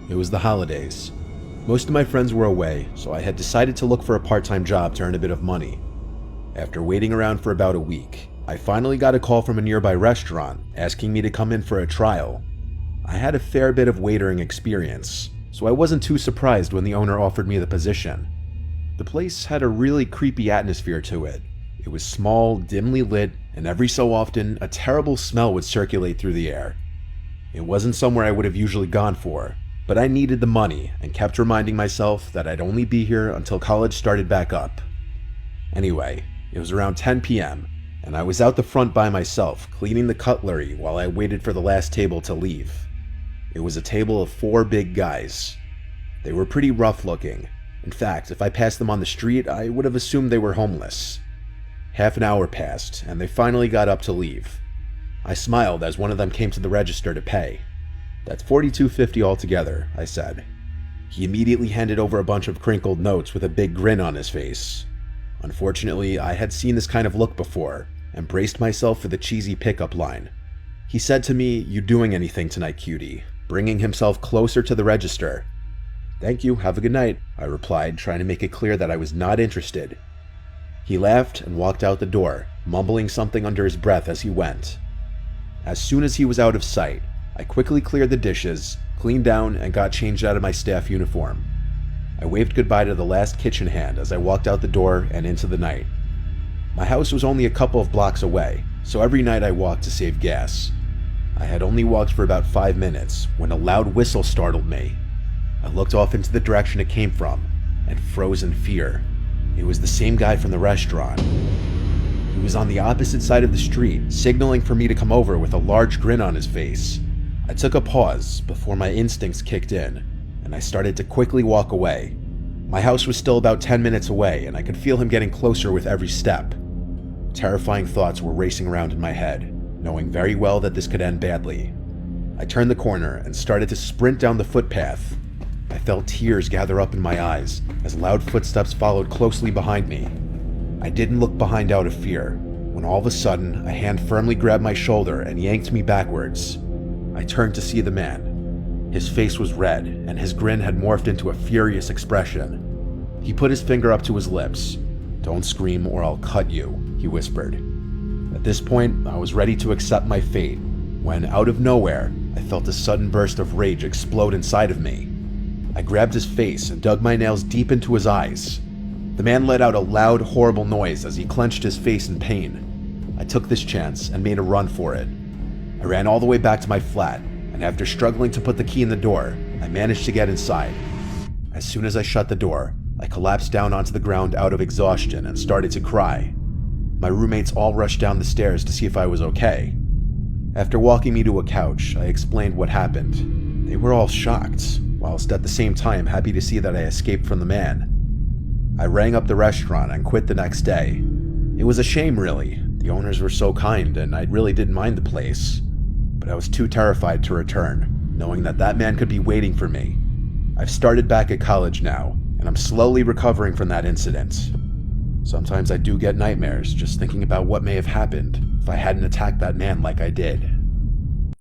It was the holidays. Most of my friends were away, so I had decided to look for a part-time job to earn a bit of money. After waiting around for about a week, I finally got a call from a nearby restaurant asking me to come in for a trial. I had a fair bit of waitering experience, so I wasn't too surprised when the owner offered me the position. The place had a really creepy atmosphere to it. It was small, dimly lit, and every so often, a terrible smell would circulate through the air. It wasn't somewhere I would have usually gone for, but I needed the money and kept reminding myself that I'd only be here until college started back up. Anyway, it was around 10 p.m., and I was out the front by myself, cleaning the cutlery while I waited for the last table to leave. It was a table of 4 big guys. They were pretty rough looking. In fact, if I passed them on the street, I would have assumed they were homeless. Half an hour passed, and they finally got up to leave. I smiled as one of them came to the register to pay. "That's $42.50 altogether," I said. He immediately handed over a bunch of crinkled notes with a big grin on his face. Unfortunately, I had seen this kind of look before, and braced myself for the cheesy pickup line. He said to me, "You doing anything tonight, cutie?" bringing himself closer to the register. "Thank you, have a good night," I replied, trying to make it clear that I was not interested. He laughed and walked out the door, mumbling something under his breath as he went. As soon as he was out of sight, I quickly cleared the dishes, cleaned down, and got changed out of my staff uniform. I waved goodbye to the last kitchen hand as I walked out the door and into the night. My house was only a couple of blocks away, so every night I walked to save gas. I had only walked for about 5 minutes when a loud whistle startled me. I looked off into the direction it came from and froze in fear. It was the same guy from the restaurant. He was on the opposite side of the street, signaling for me to come over with a large grin on his face. I took a pause before my instincts kicked in, and I started to quickly walk away. My house was still about 10 minutes away, and I could feel him getting closer with every step. Terrifying thoughts were racing around in my head, knowing very well that this could end badly. I turned the corner and started to sprint down the footpath. I felt tears gather up in my eyes as loud footsteps followed closely behind me. I didn't look behind out of fear, when all of a sudden a hand firmly grabbed my shoulder and yanked me backwards. I turned to see the man. His face was red, and his grin had morphed into a furious expression. He put his finger up to his lips. "Don't scream or I'll cut you," he whispered. At this point, I was ready to accept my fate, when out of nowhere, I felt a sudden burst of rage explode inside of me. I grabbed his face and dug my nails deep into his eyes. The man let out a loud, horrible noise as he clenched his face in pain. I took this chance and made a run for it. I ran all the way back to my flat, and after struggling to put the key in the door, I managed to get inside. As soon as I shut the door, I collapsed down onto the ground out of exhaustion and started to cry. My roommates all rushed down the stairs to see if I was okay. After walking me to a couch, I explained what happened. They were all shocked, whilst at the same time happy to see that I escaped from the man. I rang up the restaurant and quit the next day. It was a shame, really. The owners were so kind, and I really didn't mind the place. But I was too terrified to return, knowing that that man could be waiting for me. I've started back at college now, and I'm slowly recovering from that incident. Sometimes I do get nightmares just thinking about what may have happened if I hadn't attacked that man like I did.